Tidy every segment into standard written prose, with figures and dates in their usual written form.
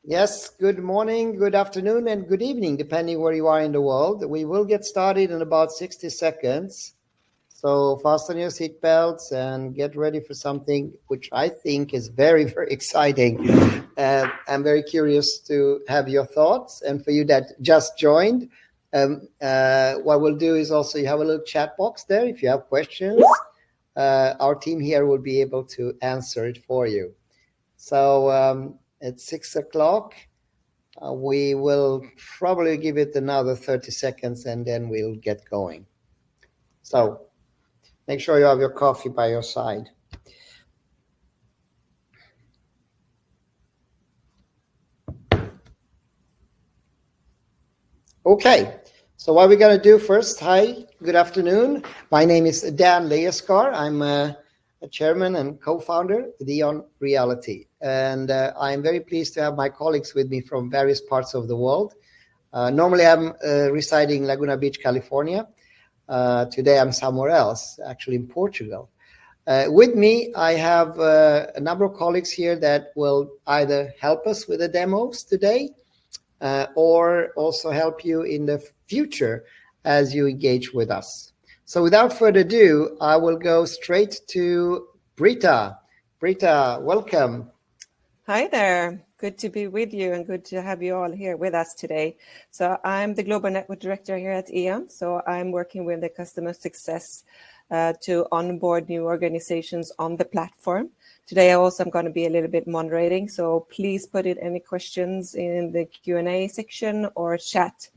Yes, good morning, good afternoon, and good evening, depending where you are in the world. We will get started in about 60 seconds. So fasten your seatbelts and get ready for something which I think is very, very exciting. I'm very curious to have your thoughts. And for you that just joined, what we'll do is also you have a little chat box there. If you have questions, our team here will be able to answer it for you. So at 6 o'clock, we will probably give it another 30 seconds and then we'll get going. So make sure you have your coffee by your side. Okay, so what we're going to do first, hi, good afternoon. My name is Dan Leaskar. I'm a chairman and co-founder of EON Reality. And I'm very pleased to have my colleagues with me from various parts of the world. Normally I'm residing in Laguna Beach, California. Today I'm somewhere else, actually in Portugal. With me, I have a number of colleagues here that will either help us with the demos today or also help you in the future as you engage with us. So without further ado, I will go straight to Britta. Britta, welcome. Hi there. Good to be with you and good to have you all here with us today. So I'm the Global Network Director here at EON. So I'm working with the customer success to onboard new organizations on the platform. Today also I'm going to be a little bit moderating. So please put in any questions in the Q&A section or chat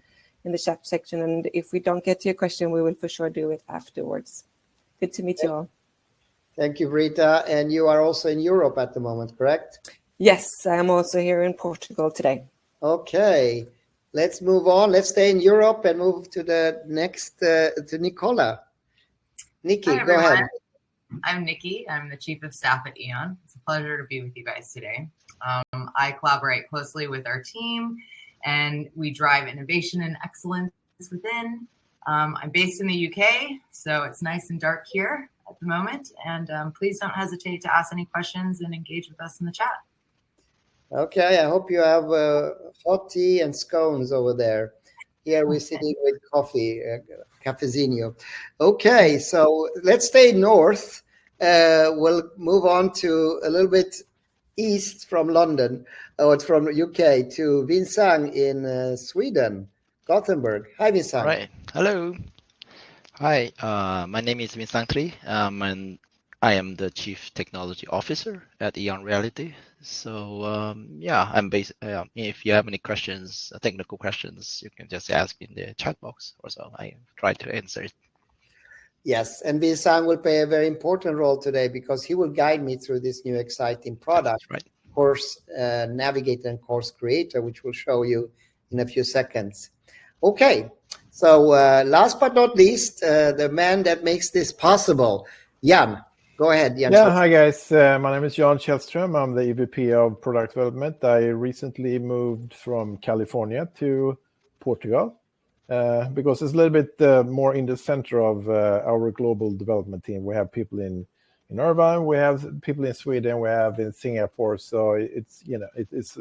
in the chat section. And if we don't get to your question, we will for sure do it afterwards. Good to meet you all. Thank you, Britta. And you are also in Europe at the moment, correct? Yes, I'm also here in Portugal today. Okay, let's move on. Let's stay in Europe and move to the next, to Nicola. Nikki, go ahead. I'm Nikki. I'm the Chief of Staff at EON. It's a pleasure to be with you guys today. I collaborate closely with our team and we drive innovation and excellence within. I'm based in the UK, so it's nice and dark here at the moment. And please don't hesitate to ask any questions and engage with us in the chat. Okay, I hope you have hot tea and scones over there. Here we're sitting with coffee, cafezinho. Okay, so let's stay north. We'll move on to a little bit east from London, or it's from UK, to Vinsang in Sweden, Gothenburg. Hi, Vinsang. Right. Hello. Hi, my name is Vinsang Tri, and I am the Chief Technology Officer at EON Reality. So yeah, I'm based. If you have any questions, technical questions, you can just ask in the chat box or so. I try to answer it. Yes, and Vinsang will play a very important role today because he will guide me through this new exciting product, right. Course Navigator and Course Creator, which we'll show you in a few seconds. Okay, so last but not least, the man that makes this possible, Jan. Go ahead, Jan. Yeah, hi guys. My name is Jan Källström. I'm the EVP of Product Development. I recently moved from California to Portugal because it's a little bit more in the center of our global development team. We have people in Irvine, we have people in Sweden, we have in Singapore. So it's it's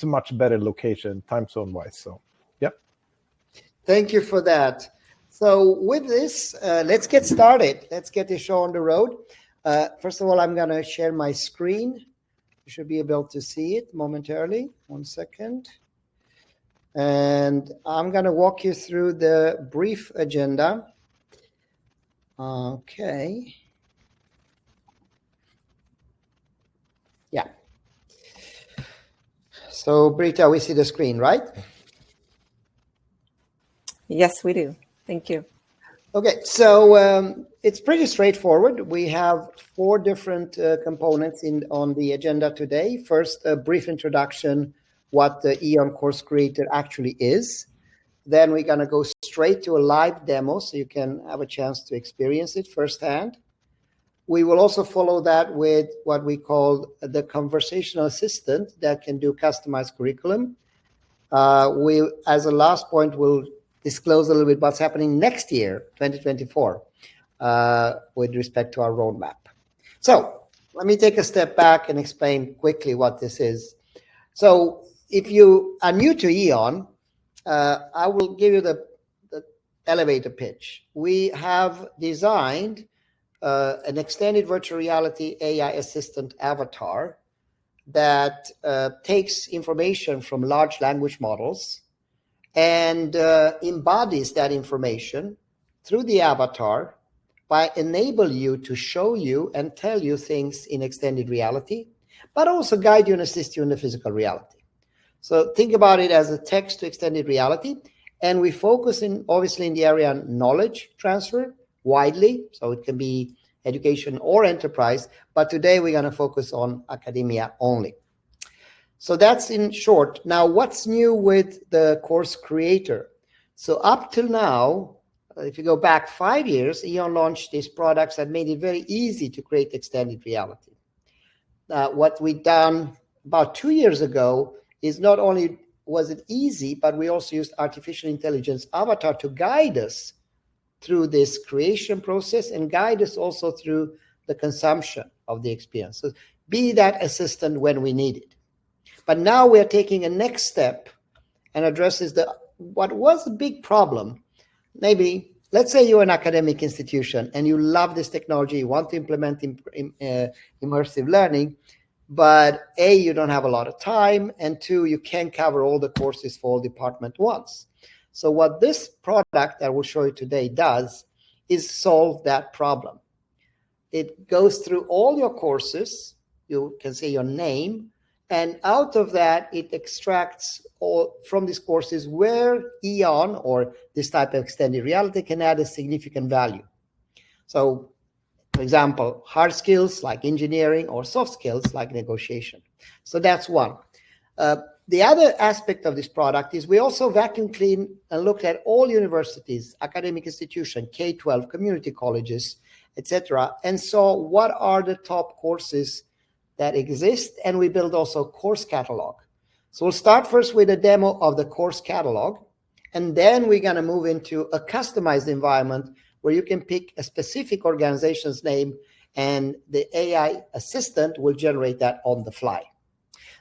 a much better location time zone wise. So yeah. Thank you for that. So with this, let's get started. Let's get the show on the road. First of all, I'm going to share my screen. You should be able to see it momentarily. 1 second. And I'm going to walk you through the brief agenda. Okay. Yeah. So, Britta, we see the screen, right? Yes, we do. Thank you. Okay, so it's pretty straightforward. We have 4 different components on the agenda today. First, a brief introduction, what the EON Course Creator actually is. Then we're going to go straight to a live demo so you can have a chance to experience it firsthand. We will also follow that with what we call the conversational assistant that can do customized curriculum. We, as a last point, will disclose a little bit what's happening next year, 2024, with respect to our roadmap. So let me take a step back and explain quickly what this is. So if you are new to EON, I will give you the elevator pitch. We have designed an extended virtual reality AI assistant avatar that takes information from large language models and embodies that information through the avatar by enable you to show you and tell you things in extended reality, but also guide you and assist you in the physical reality. So think about it as a text to extended reality. And we focus in obviously in the area of knowledge transfer widely. So it can be education or enterprise, but today we're going to focus on academia only. So that's in short. Now, what's new with the course creator? So up till now, if you go back 5 years, EON launched these products that made it very easy to create extended reality. What we've done about 2 years ago is not only was it easy, but we also used artificial intelligence avatar to guide us through this creation process and guide us also through the consumption of the experience. So be that assistant when we need it. But now we are taking a next step and addresses what was a big problem. Maybe, let's say you're an academic institution and you love this technology, you want to implement immersive learning, but A, you don't have a lot of time, and 2, you can't cover all the courses for all department once. So what this product that I will show you today does is solve that problem. It goes through all your courses, you can say your name, and out of that, it extracts all from these courses where EON or this type of extended reality can add a significant value. So, for example, hard skills like engineering or soft skills like negotiation. So that's one. The other aspect of this product is we also vacuum clean and looked at all universities, academic institutions, K-12, community colleges, etc., and saw what are the top courses that exist, and we build also a course catalog. So we'll start first with a demo of the course catalog, and then we're going to move into a customized environment where you can pick a specific organization's name, and the AI assistant will generate that on the fly.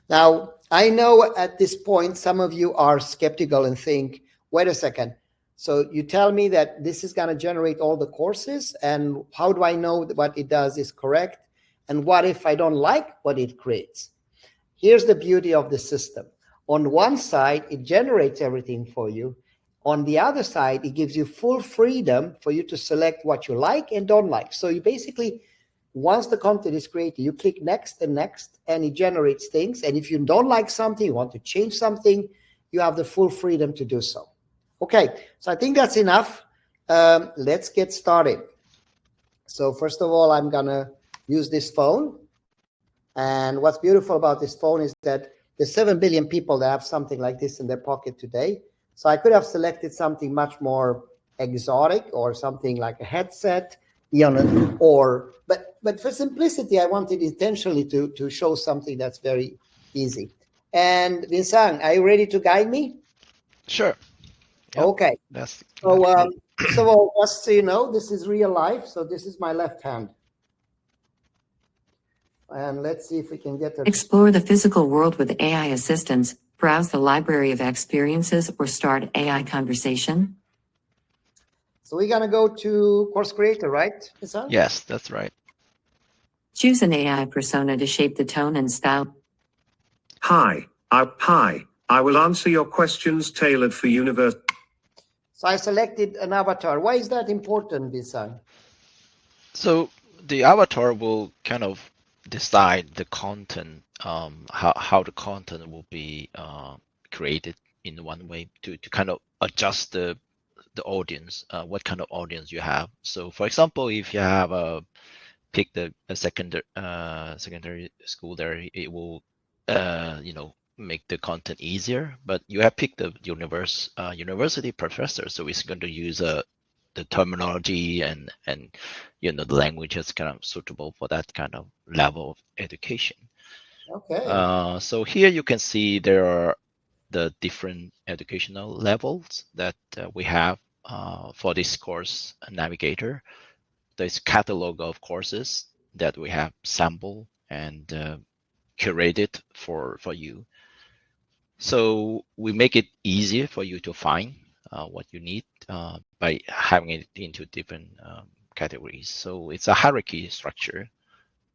Now, I know at this point, some of you are skeptical and think, wait a second. So you tell me that this is going to generate all the courses, and how do I know that what it does is correct? And what if I don't like what it creates? Here's the beauty of the system. On one side, it generates everything for you. On the other side, it gives you full freedom for you to select what you like and don't like. So you basically, once the content is created, you click next and next, and it generates things. And if you don't like something, you want to change something, you have the full freedom to do so. Okay, so I think that's enough. Let's get started. So first of all, I'm going to use this phone. And what's beautiful about this phone is that there's 7 billion people that have something like this in their pocket today. So I could have selected something much more exotic or something like a headset, but for simplicity, I wanted intentionally to show something that's very easy. And Vincent, are you ready to guide me? Sure. Yep. Okay. So first of all, just so you know, this is real life. So this is my left hand. And let's see if we can get Explore the physical world with AI assistants, browse the library of experiences, or start AI conversation. So we're going to go to Course Creator, right, Vincent? Yes, that's right. Choose an AI persona to shape the tone and style. Hi, I will answer your questions tailored for university. So I selected an avatar. Why is that important, Vincent? So the avatar will kind of decide the content, how the content will be created in one way to kind of adjust the audience, what kind of audience you have. So for example, if you have pick a secondary school there, it will make the content easier. But you have picked the university professor, so it's going to use the terminology and the language is kind of suitable for that kind of level of education. Okay. So here you can see there are the different educational levels that we have for this course navigator. There's catalog of courses that we have sampled and curated for you. So we make it easier for you to find what you need by having it into different categories. So it's a hierarchy structure.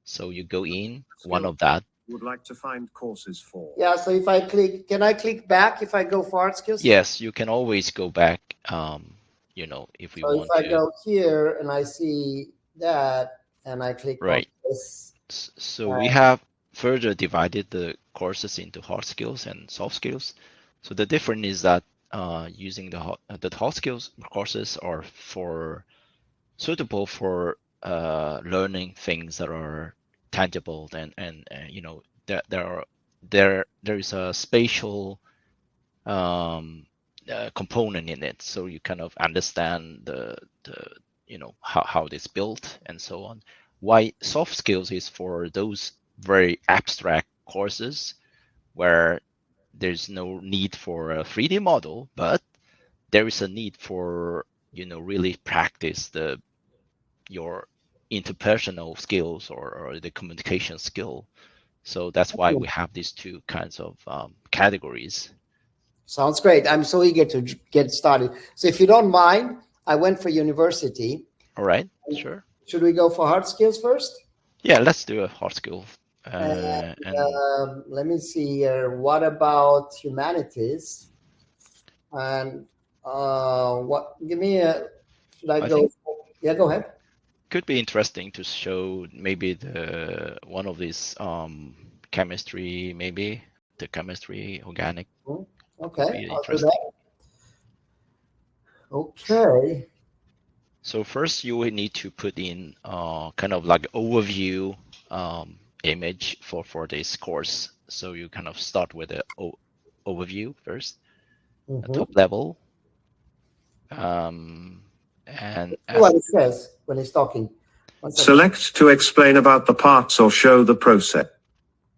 So you go in one of that. Would like to find courses for. Yeah, so if I click, can I click back if I go for hard skills? Yes, you can always go back, you know, if you want to. So if I to. go here and I see that and I click Right. on this. So we have further divided the courses into hard skills and soft skills. So the difference is that using the hard skills courses are suitable for learning things that are tangible and you know there is a spatial component in it, so you kind of understand the you know how it's built and so on. Why soft skills is for those very abstract courses where there's no need for a 3D model, but there is a need for, you know, really practice your interpersonal skills or the communication skill. So that's why we have these two kinds of categories. Sounds great. I'm so eager to get started. So if you don't mind, I went for university. All right, sure. Should we go for hard skills first? Yeah, let's do a hard skill. Let me see here. What about humanities? And give me a, should I go? Yeah, go ahead. Could be interesting to show maybe one of these chemistry, maybe the chemistry, organic. Okay, I'll do that. Okay. So first you will need to put in kind of like overview image for this course. So you kind of start with the overview first, top level. And what it says when it's talking. Select to explain about the parts or show the process.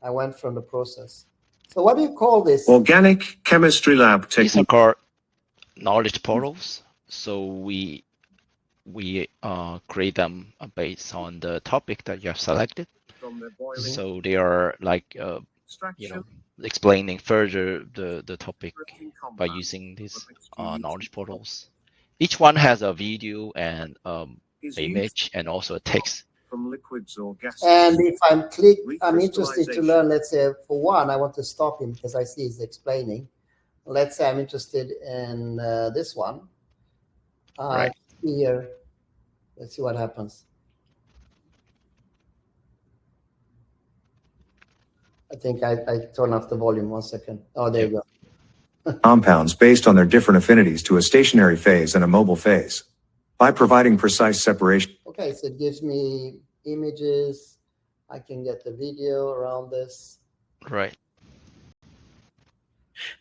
I went from the process. So what do you call this? Organic chemistry lab technique. These are called knowledge portals. So we create them based on the topic that you have selected. So they are like you know, explaining further the topic by using these knowledge portals. Each one has a video and image and also a text. From liquids or gases. And if I'm interested to learn, let's say for one, I want to stop him because I see he's explaining. Let's say I'm interested in this one. Right. Here, let's see what happens. I think I turn off the volume 1 second. Oh, there you go. Compounds based on their different affinities to a stationary phase and a mobile phase. By providing precise separation. Okay, so it gives me images. I can get the video around this. Right.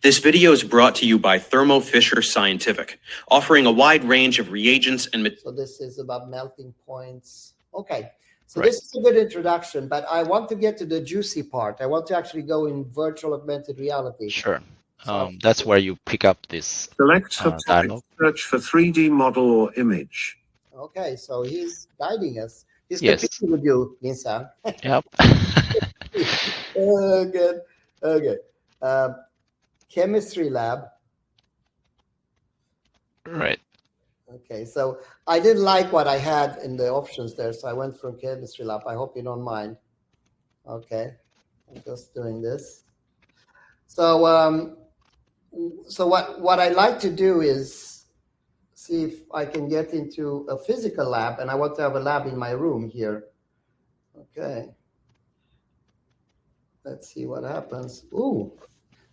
This video is brought to you by Thermo Fisher Scientific, offering a wide range of reagents and materials. So this is about melting points. Okay, so this is a good introduction, but I want to get to the juicy part. I want to actually go in virtual augmented reality. Sure. That's where you pick up this Select a dialogue. Search for 3D model or image. Okay, so he's guiding us. He's Yes. competing with you, Lin-san. Yep. Good. Okay. Chemistry lab. Right. Okay, so I didn't like what I had in the options there, so I went from chemistry lab. I hope you don't mind. Okay, I'm just doing this. So, so what I like to do is see if I can get into a physical lab, and I want to have a lab in my room here. Okay. Let's see what happens. Ooh,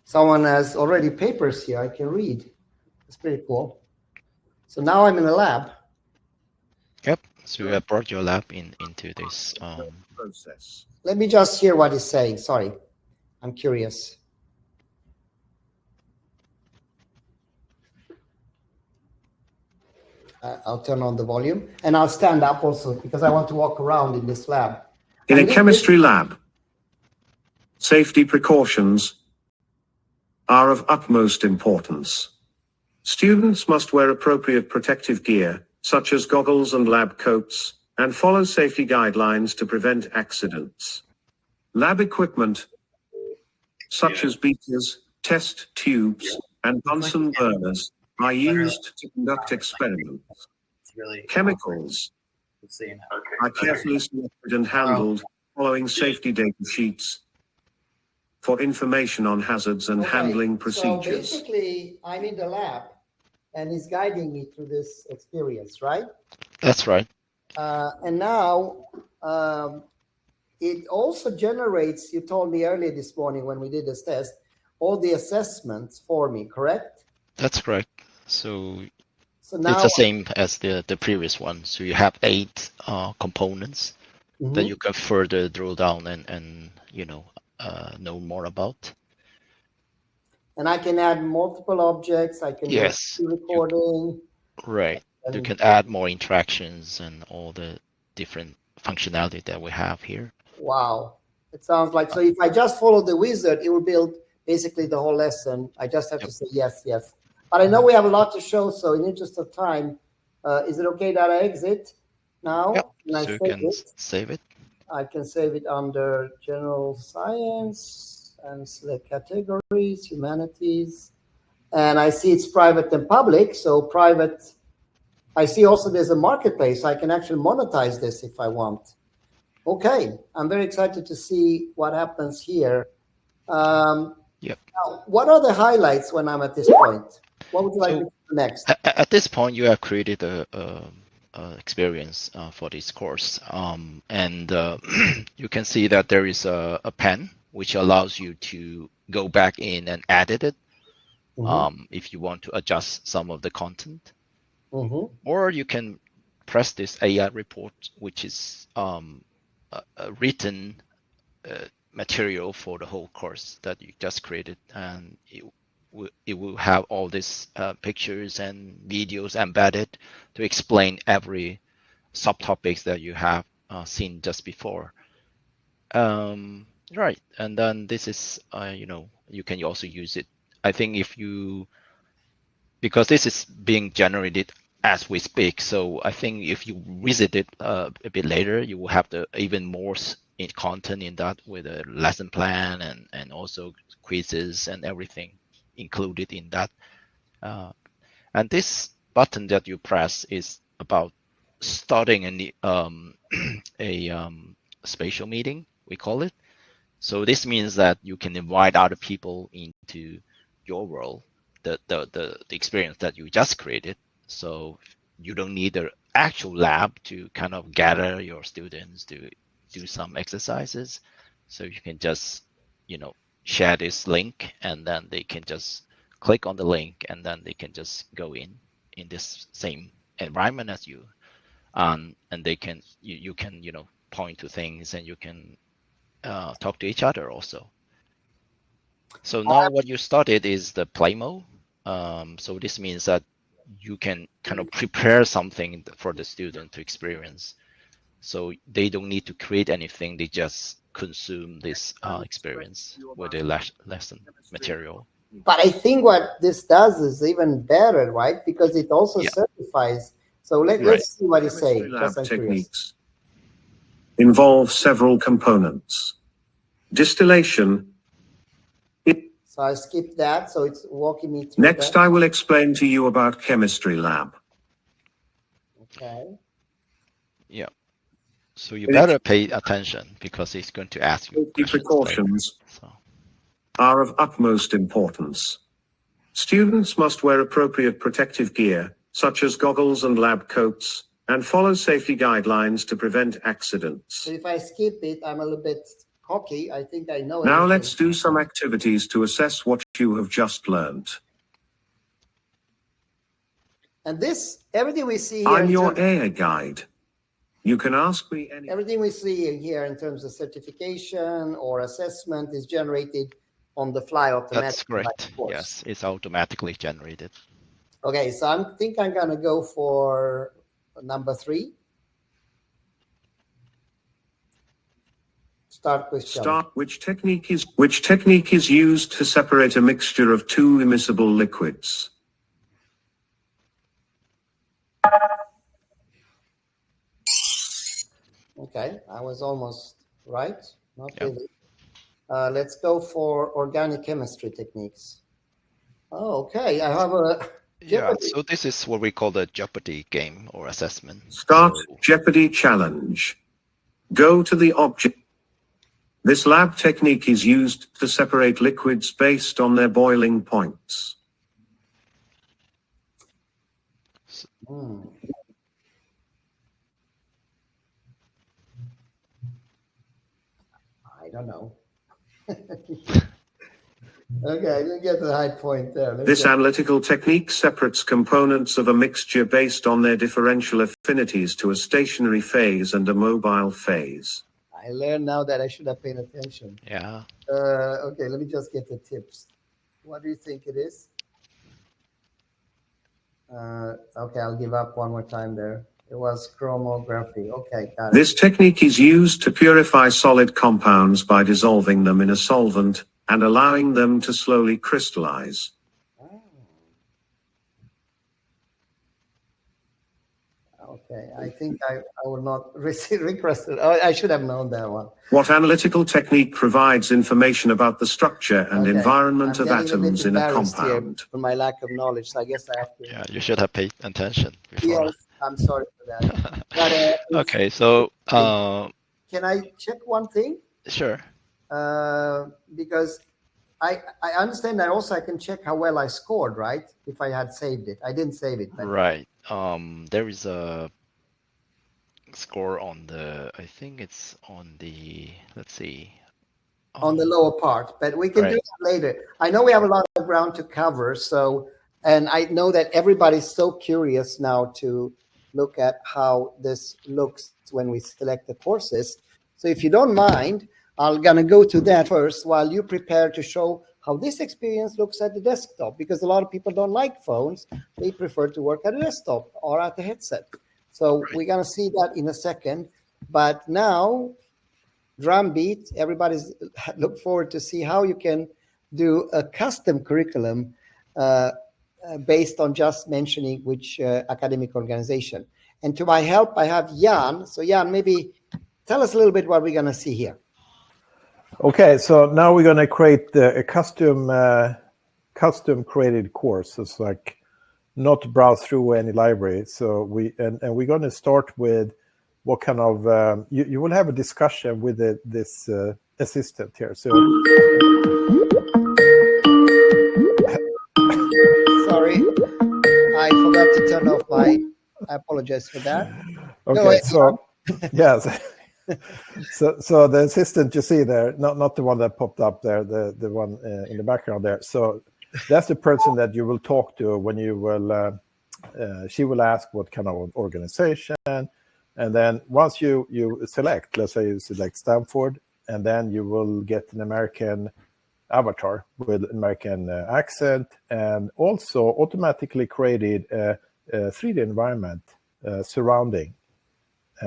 someone has already papers here I can read. It's pretty cool. So now I'm in a lab. Yep. So you have brought your lab into this process. Let me just hear what he's saying. Sorry, I'm curious. I'll turn on the volume and I'll stand up also because I want to walk around in this lab. In a chemistry lab, safety precautions are of utmost importance. Students must wear appropriate protective gear, such as goggles and lab coats, and follow safety guidelines to prevent accidents. Lab equipment, such as beakers, Test tubes and Bunsen burners are used to conduct experiments. Chemicals are carefully selected and handled following safety data sheets for information on hazards and handling procedures. So basically, I'm in the lab and he's guiding me through this experience, right? That's right. And now it also generates, you told me earlier this morning when we did this test, all the assessments for me, correct? That's correct. So now it's the same as the previous one. So you have 8 components that you can further drill down and know more about. And I can add multiple objects. I can do recording. Right. You can add more interactions and all the different functionality that we have here. Wow. It sounds like, so if I just follow the wizard, it will build basically the whole lesson. I just have to say yes, yes. But I know we have a lot to show, so in interest of time, is it okay that I exit now? Yep. Can so you can save it. I can save it under general science and select categories, humanities. And I see it's private and public. So private, I see also there's a marketplace. I can actually monetize this if I want. Okay, I'm very excited to see what happens here. Now, what are the highlights when I'm at this point? What would you like to do next? At this point, you have created a experience for this course, and you can see that there is a pen which allows you to go back in and edit it if you want to adjust some of the content, or you can press this AI report, which is a written material for the whole course that you just created, and it will have all these pictures and videos embedded to explain every subtopics that you have seen just before. Right, and then this is you can also use it. I think because this is being generated as we speak, so I think if you visit it a bit later, you will have even more content in that with a lesson plan and also quizzes and everything included in that. And this button that you press is about starting a spatial meeting, we call it. So this means that you can invite other people into your world, the experience that you just created. So you don't need the actual lab to kind of gather your students to do some exercises. So you can just, share this link, and then they can just click on the link, and then they can just go in this same environment as you, and they can you can point to things, and you can talk to each other also. So now what you started is the play mode. So this means that you can kind of prepare something for the student to experience. So they don't need to create anything. They just consume this experience with the lesson material. But I think what this does is even better, right? Because it also certifies. So let's see what he's saying. Lab techniques involve several components. Distillation. So I skipped that. So it's walking me through. Next, I will explain to you about chemistry lab. Okay. Yeah. So you better pay attention, because it's going to ask you questions. Precautions are of utmost importance. Students must wear appropriate protective gear, such as goggles and lab coats, and follow safety guidelines to prevent accidents. So if I skip it, I'm a little bit cocky. I think I know. Now let's do some activities to assess what you have just learned. And this, everything we see here. I'm your AI guide. You can ask me anything. Everything we see here in terms of certification or assessment is generated on the fly automatically. That's correct. Yes, it's automatically generated. Okay, so I think I'm going to go for number 3. Start question. Which technique is used to separate a mixture of 2 immiscible liquids? Okay, I was almost right. Not really. Let's go for organic chemistry techniques. Oh, okay. I have a Yeah, so this is what we call the Jeopardy game or assessment. Start So, Jeopardy challenge. Go to the object. This lab technique is used to separate liquids based on their boiling points. I don't know. Okay, I didn't get to the high point there. This analytical technique separates components of a mixture based on their differential affinities to a stationary phase and a mobile phase. I learned now that I should have paid attention. yeah. Okay, let me just get the tips. What do you think it is? Okay, I'll give up one more time there. It was chromography. Okay, got it. This technique is used to purify solid compounds by dissolving them in a solvent and allowing them to slowly crystallize. Okay, I think I will not request it. Oh, I should have known that one. What analytical technique provides information about the structure and environment of atoms in a compound? For my lack of knowledge, so I guess I have to. Yeah, you should have paid attention before. Yes, I'm sorry for that. But, Okay, so can I check one thing? sure. Because I understand that also I can check how well I scored, right? If I had saved it. I didn't save it. But Right. There is a score on the, I think it's on the, let's see. On the lower part, but we can do it later. I know we have a lot of ground to cover, so, and I know that everybody's so curious now to look at how this looks when we select the courses. So if you don't mind, I'm going to go to that first while you prepare to show how this experience looks at the desktop, because a lot of people don't like phones. They prefer to work at a desktop or at the headset. So we're going to see that in a second. But now, drumbeat, everybody's look forward to see how you can do a custom curriculum based on just mentioning which academic organization. And to my help, I have Jan. So Jan, maybe tell us a little bit what we're going to see here. Okay, so now we're going to create a custom created course. It's like not browse through any library. So we're going to start with what kind of you will have a discussion with this assistant here. So sorry, I forgot to turn off my. I apologize for that. Okay, so yes. So the assistant you see there, not the one that popped up there, the one in the background there. So that's the person that you will talk to when you will. She will ask what kind of organization, and then once you select, let's say you select Stanford, and then you will get an American avatar with American accent, and also automatically created a 3D environment surrounding.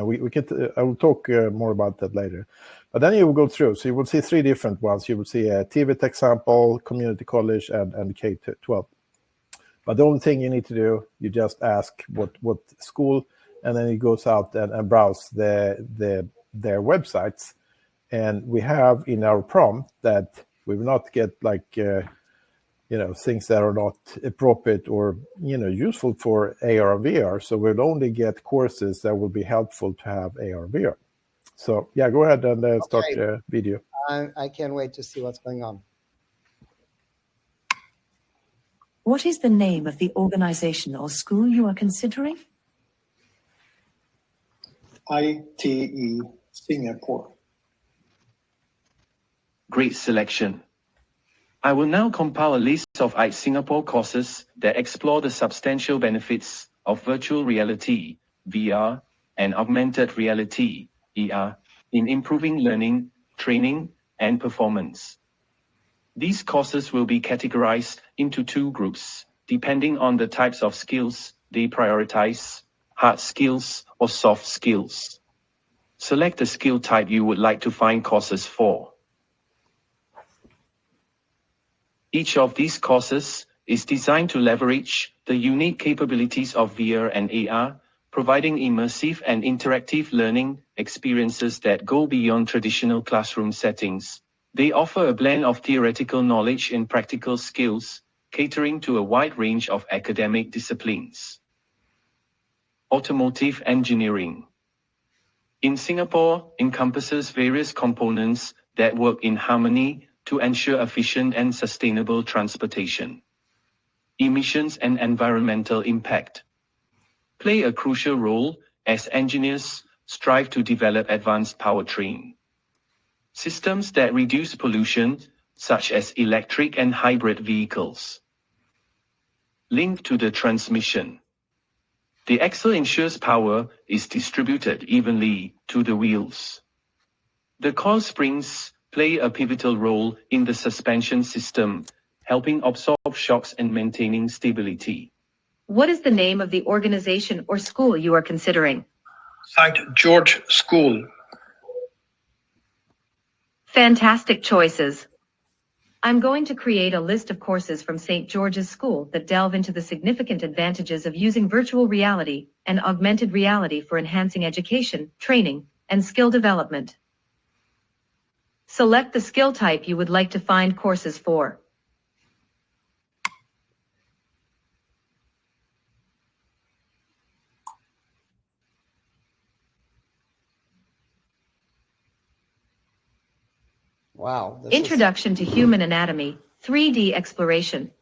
We can. I will talk more about that later. But then you will go through. So you will see 3 different ones. You will see a TVET example, community college, and K-12. But the only thing you need to do, you just ask what school, and then it goes out and browse their websites. And we have in our prompt that we will not get like things that are not appropriate or useful for AR and VR. So we'll only get courses that will be helpful to have AR and VR. So yeah, go ahead and start the video. I can't wait to see what's going on. What is the name of the organization or school you are considering? ITE Singapore. Great selection. I will now compile a list of ITE Singapore courses that explore the substantial benefits of virtual reality, VR, and augmented reality, AR, in improving learning, training, and performance. These courses will be categorized into 2 groups, depending on the types of skills they prioritize, hard skills or soft skills. Select the skill type you would like to find courses for. Each of these courses is designed to leverage the unique capabilities of VR and AR, providing immersive and interactive learning experiences that go beyond traditional classroom settings. They offer a blend of theoretical knowledge and practical skills, catering to a wide range of academic disciplines. Automotive engineering in Singapore encompasses various components that work in harmony to ensure efficient and sustainable transportation. Emissions and environmental impact play a crucial role as engineers strive to develop advanced powertrain systems that reduce pollution, such as electric and hybrid vehicles. Linked to the transmission. The axle ensures power is distributed evenly to the wheels. The coil springs play a pivotal role in the suspension system, helping absorb shocks and maintaining stability. What is the name of the organization or school you are considering? St. George School. Fantastic choices. I'm going to create a list of courses from St. George's School that delve into the significant advantages of using virtual reality and augmented reality for enhancing education, training, and skill development. Select the skill type you would like to find courses for. Wow. Introduction to Human Anatomy, 3D Exploration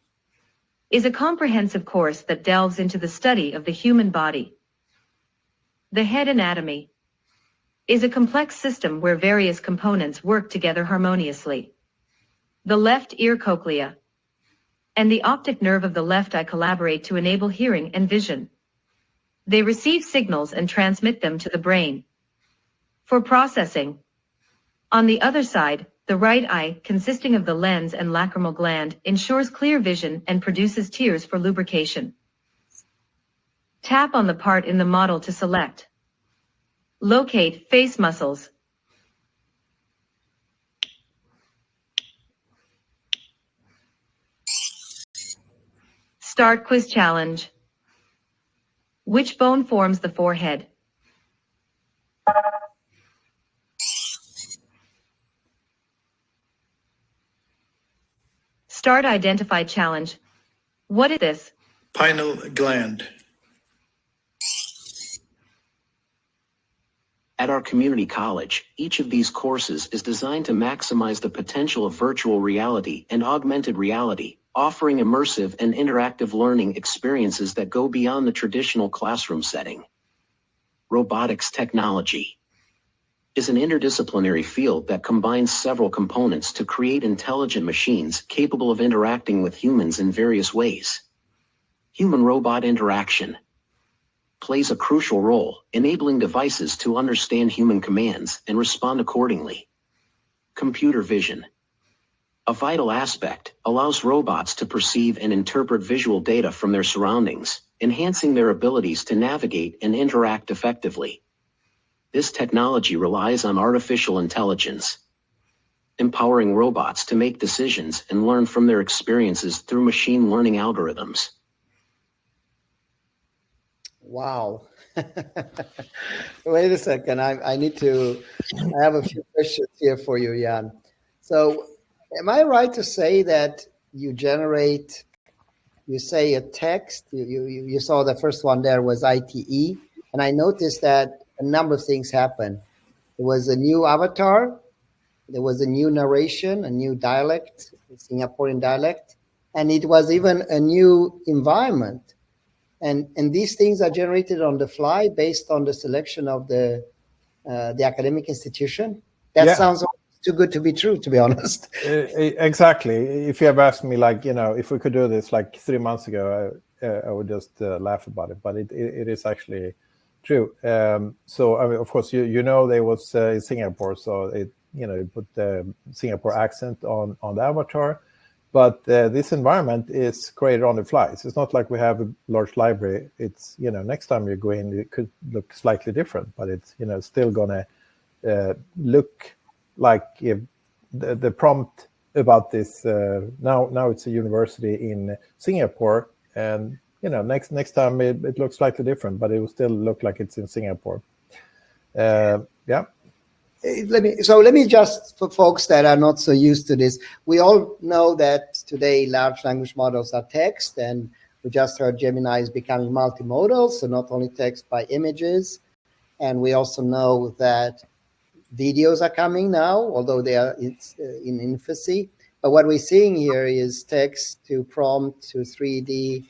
is a comprehensive course that delves into the study of the human body. The head anatomy is a complex system where various components work together harmoniously. The left ear cochlea and the optic nerve of the left eye collaborate to enable hearing and vision. They receive signals and transmit them to the brain for processing. On the other side, the right eye, consisting of the lens and lacrimal gland, ensures clear vision and produces tears for lubrication. Tap on the part in the model to select. Locate face muscles. Start quiz challenge. Which bone forms the forehead? Start identify challenge. What is this? Pineal gland. At our community college, each of these courses is designed to maximize the potential of virtual reality and augmented reality, offering immersive and interactive learning experiences that go beyond the traditional classroom setting. Robotics technology is an interdisciplinary field that combines several components to create intelligent machines capable of interacting with humans in various ways. Human-robot interaction plays a crucial role, enabling devices to understand human commands and respond accordingly. Computer vision, a vital aspect, allows robots to perceive and interpret visual data from their surroundings, enhancing their abilities to navigate and interact effectively. This technology relies on artificial intelligence, empowering robots to make decisions and learn from their experiences through machine learning algorithms. Wow. Wait a second. I have a few questions here for you, Jan. So am I right to say that you say a text, you saw the first one there was ITE, and I noticed that a number of things happened. There was a new avatar, there was a new narration, a new dialect, Singaporean dialect, and it was even a new environment. And these things are generated on the fly based on the selection of the academic institution. That sounds too good to be true, to be honest. Exactly. If you have asked me, if we could do this 3 months ago, I would just laugh about it. But it is actually true. So I mean, of course, they was in Singapore, so it put the Singapore accent on the avatar. But this environment is created on the fly. So it's not like we have a large library. It's next time you go in, it could look slightly different, but it's still gonna look like if the prompt about this. Now it's a university in Singapore, and next time it looks slightly different, but it will still look like it's in Singapore. Yeah. let me just, for folks that are not so used to this, we all know that today large language models are text, and we just heard Gemini is becoming multimodal, so not only text by images. And we also know that videos are coming now, although it's in infancy. But what we're seeing here is text to prompt to 3D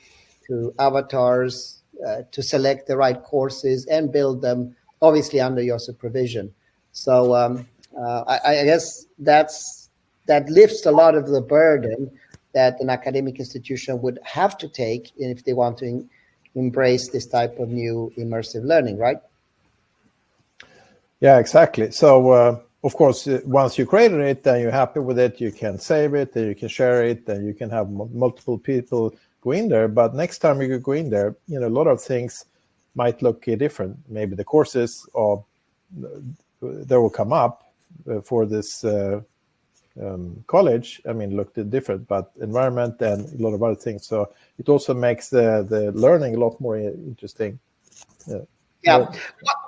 to avatars to select the right courses and build them, obviously under your supervision. So I guess that lifts a lot of the burden that an academic institution would have to take if they want to embrace this type of new immersive learning, right? Yeah, exactly. So, of course, once you created it and you're happy with it, you can save it, and you can share it, and you can have multiple people go in there. But next time you go in there, you know, a lot of things might look different. Maybe the courses that will come up for this college, I mean, looked different, but environment and a lot of other things. So it also makes the learning a lot more interesting. Yeah.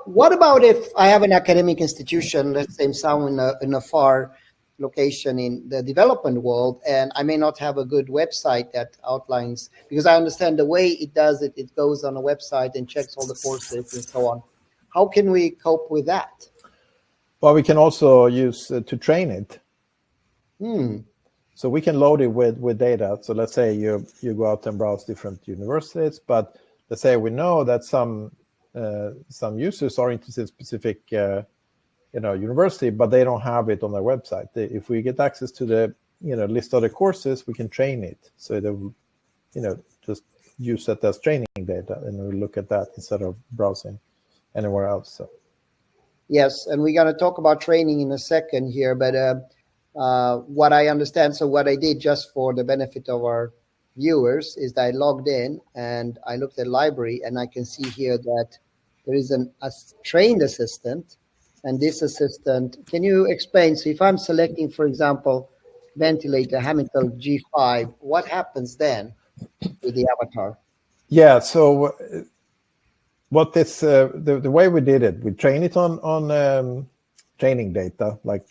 What about if I have an academic institution, let's say some in a far location in the development world, and I may not have a good website that outlines, because I understand the way it does it, it goes on a website and checks all the courses and so on. How can we cope with that? Well, we can also use to train it. So we can load it with data. So let's say you go out and browse different universities, but let's say we know that some users are interested in specific university, but they don't have it on their website. If we get access to the list of the courses, we can train it. So they will just use that as training data, and we'll look at that instead of browsing anywhere else. So yes, and we're going to talk about training in a second here, but what I understand, so what I did just for the benefit of our viewers is that I logged in and I looked at library, and I can see here that there is a trained assistant, and this assistant, can you explain? So if I'm selecting, for example, ventilator Hamilton G5, what happens then with the avatar? Yeah, so what this the way we did it, we train it on training data, like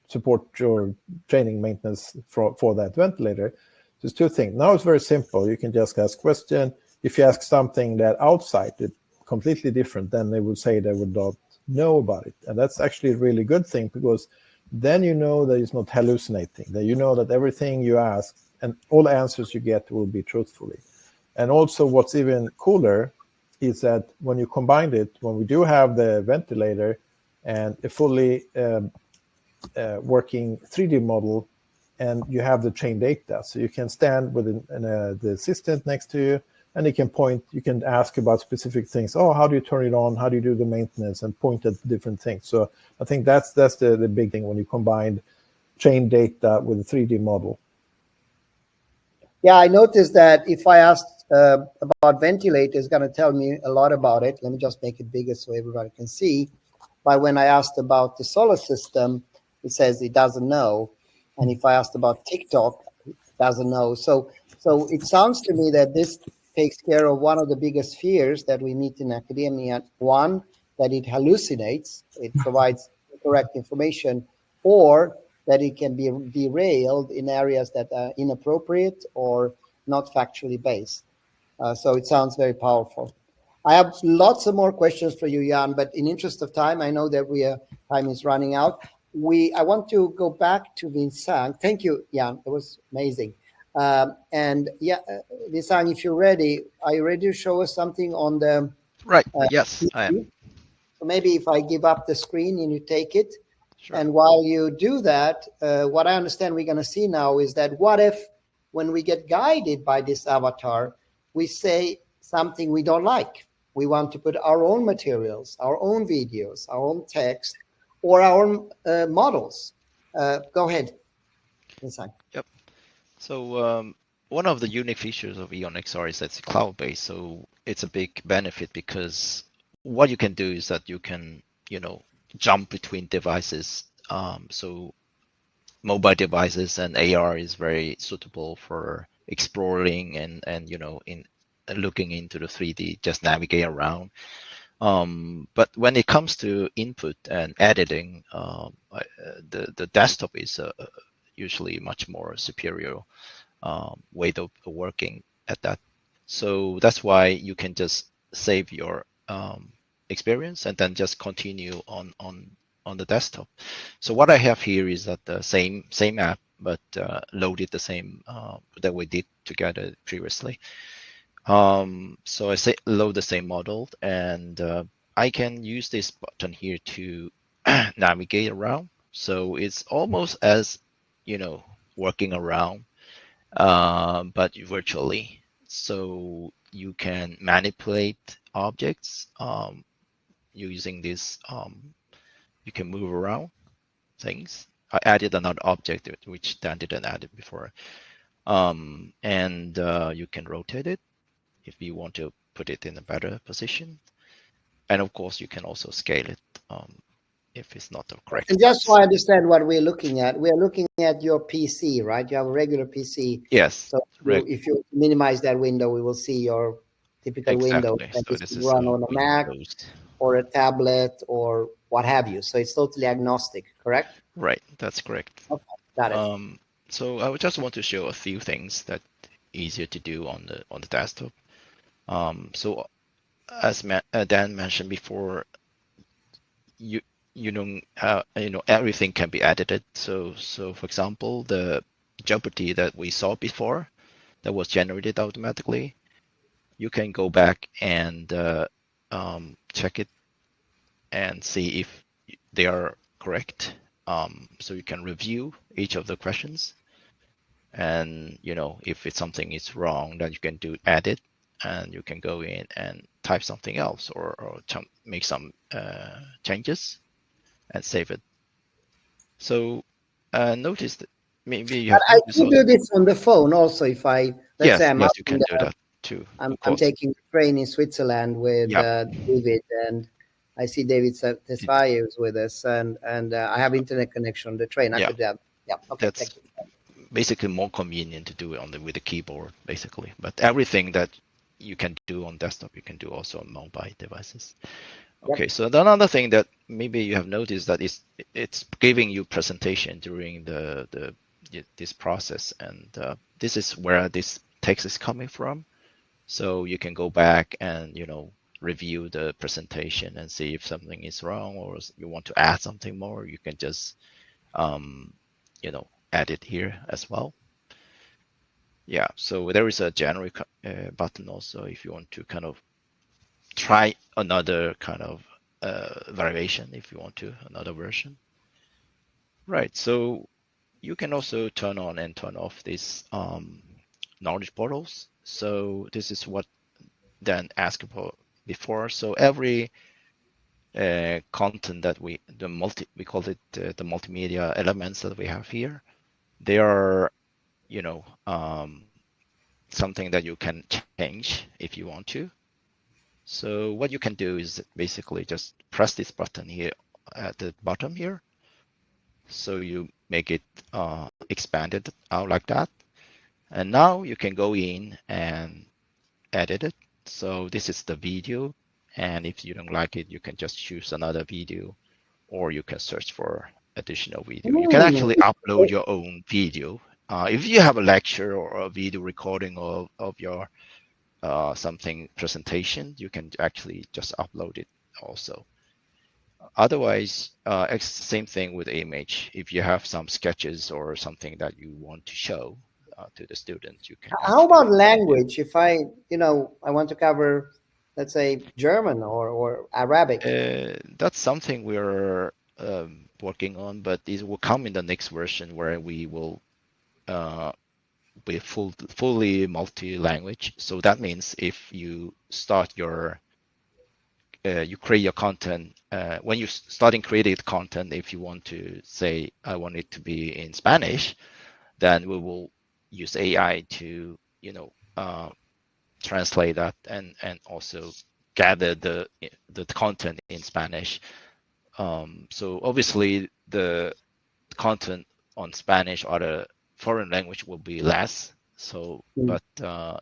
support or training maintenance for that ventilator. There's two things. Now it's very simple. You can just ask question. If you ask something that outside it completely different, then they would say they would not know about it. And that's actually a really good thing, because then you know that it's not hallucinating, that you know that everything you ask and all answers you get will be truthfully. And also what's even cooler is that when you combine it, when we do have the ventilator and a fully working 3D model, and you have the trained data, so you can stand with the assistant next to you, and you can point, you can ask about specific things. Oh, how do you turn it on? How do you do the maintenance? And point at different things. So I think that's the big thing when you combine trained data with a 3D model. Yeah, I noticed that if I asked about ventilator, it's going to tell me a lot about it. Let me just make it bigger so everybody can see. But when I asked about the solar system, it says it doesn't know. And if I asked about TikTok, it doesn't know. So it sounds to me that this takes care of one of the biggest fears that we meet in academia. One, that it hallucinates, it provides incorrect information, or that it can be derailed in areas that are inappropriate or not factually based. So it sounds very powerful. I have lots of more questions for you, Jan, but in interest of time, I know that time is running out. I want to go back to Vincent. Thank you, Jan. It was amazing. And yeah, Vincent, if you're ready, are you ready to show us something on the right? Yes, I am. So maybe if I give up the screen and you take it. Sure. And while you do that, what I understand we're going to see now is that what if when we get guided by this avatar, we say something we don't like? We want to put our own materials, our own videos, our own text, or our own models. Go ahead, Vincent. Yep. So one of the unique features of EON XR is that it's cloud-based. So it's a big benefit, because what you can do is that you can, jump between devices. So mobile devices and AR is very suitable for exploring and in looking into the 3D, just navigate around. But when it comes to input and editing, the desktop is usually much more superior way of working at that. So that's why you can just save your experience and then just continue on the desktop. So what I have here is that the same app, but loaded the same that we did together previously. So I say load the same model, and I can use this button here to navigate around. So it's almost as, working around, but virtually. So you can manipulate objects using this. You can move around things. I added another object which Dan didn't add it before. And you can rotate it if you want to put it in a better position. And of course, you can also scale it if it's not the correct. And just so I understand what we're looking at, we are looking at your PC, right? You have a regular PC. Yes. So if you minimize that window, we will see your typical window. And So this is run on a Mac Windows. or a tablet or what have you. So it's totally agnostic, correct? Right, that's correct. Okay, got it. So I would just want to show a few things that easier to do on the desktop. So as Dan mentioned before, everything can be edited. So for example, the Jeopardy that we saw before that was generated automatically, you can go back and check it and see if they are correct. So you can review each of the questions, and if it's something is wrong, then you can do edit, and you can go in and type something else or make some changes and save it. So notice that maybe you have. I can do this on the phone also. If let's say I'm you can do that too. I'm taking a train in Switzerland with David, and I see David Tesfaye is with us, and I have internet connection on the train. I could have. Yeah, okay. That's basically more convenient to do it with the keyboard, basically. But everything that you can do on desktop, you can do also on mobile devices. Okay, so another thing that maybe you have noticed that it's giving you presentation during this process, and this is where this text is coming from. So you can go back and review the presentation and see if something is wrong or you want to add something more. You can just add it here as well. Yeah, so there is a generic button also if you want to kind of try another kind of variation, if you want to, another version. Right, so you can also turn on and turn off these knowledge portals. So this is what Dan asked for before. So every content that we call it the multimedia elements that we have here, they are something that you can change if you want to. So what you can do is basically just press this button here at the bottom here. So you make it expanded out like that. And now you can go in and edit it. So this is the video. And if you don't like it, you can just choose another video, or you can search for additional video. You can actually upload your own video. If you have a lecture or a video recording of your something presentation, you can actually just upload it also. Otherwise, same thing with image. If you have some sketches or something that you want to show to the students, you can. How about language? If I want to cover, let's say, German or Arabic. That's something we're working on, but it will come in the next version where we will be fully multi-language. So that means if you start you create your content, when you're starting creating content, if you want to say, I want it to be in Spanish, then we will use AI to, translate that and also gather the content in Spanish. So obviously the content on Spanish or the foreign language will be less. So, but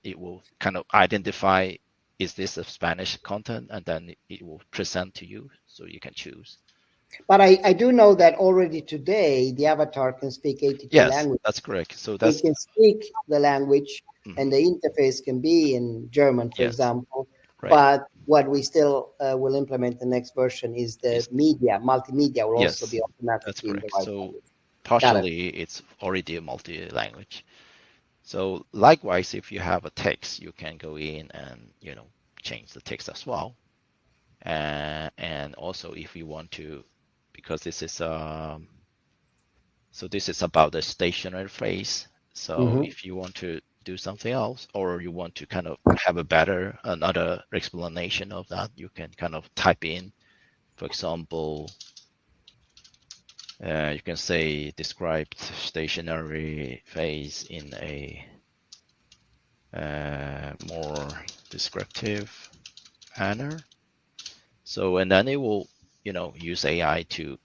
it will kind of identify is this a Spanish content? And then it will present to you, so you can choose. But I do know that already today, the avatar can speak 82 languages. That's correct. So they can speak the language, and the interface can be in German, for example. Right. But what we still will implement the next version is the multimedia will also be automatically in the right language. Partially, it's already a multi-language. So likewise, if you have a text, you can go in and change the text as well. And also, if you want to, because this is this is about the stationary phrase. So if you want to do something else, or you want to kind of have another explanation of that, you can kind of type in, for example, you can say described stationary phase in a more descriptive manner. So, and then it will, use AI to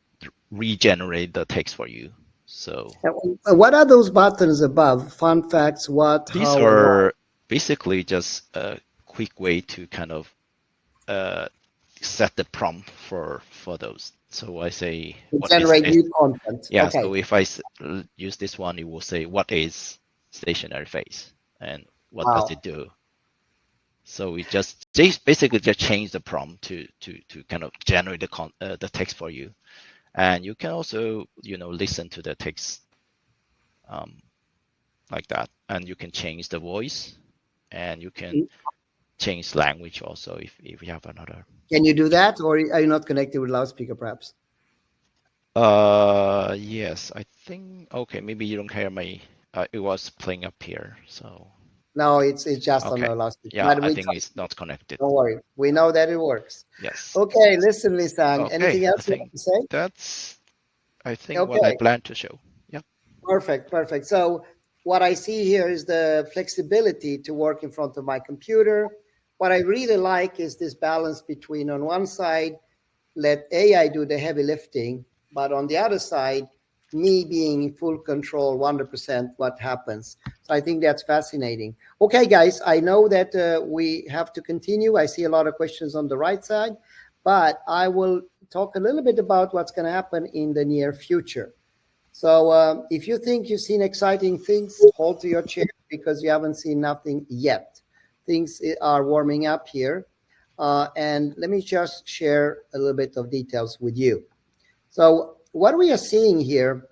regenerate the text for you. So, what are those buttons above? Fun facts, what, these how, are basically just a quick way to kind of set the prompt for those. So I say, generate new content. Yeah. Okay. So if I use this one, it will say, what is stationary phase and what does it do? So it basically just change the prompt to kind of generate the text for you. And you can also, listen to the text like that. And you can change the voice, and you can change language also if you have another. Can you do that, or are you not connected with loudspeaker perhaps? Yes, I think. Okay, maybe you don't hear my. It was playing up here, so. No, it's just on the loudspeaker. Yeah, I think it's not connected. Don't worry, we know that it works. Yes. Okay, listen, Lisang. Anything else you want to say? That's, I think, what I plan to show. Yeah. Perfect. So what I see here is the flexibility to work in front of my computer. What I really like is this balance between, on one side, let AI do the heavy lifting, but on the other side, me being in full control, 100% what happens. So I think that's fascinating. Okay, guys, I know that we have to continue. I see a lot of questions on the right side, but I will talk a little bit about what's going to happen in the near future. So if you think you've seen exciting things, hold to your chair, because you haven't seen nothing yet. Things are warming up here. And let me just share a little bit of details with you. So what we are seeing here,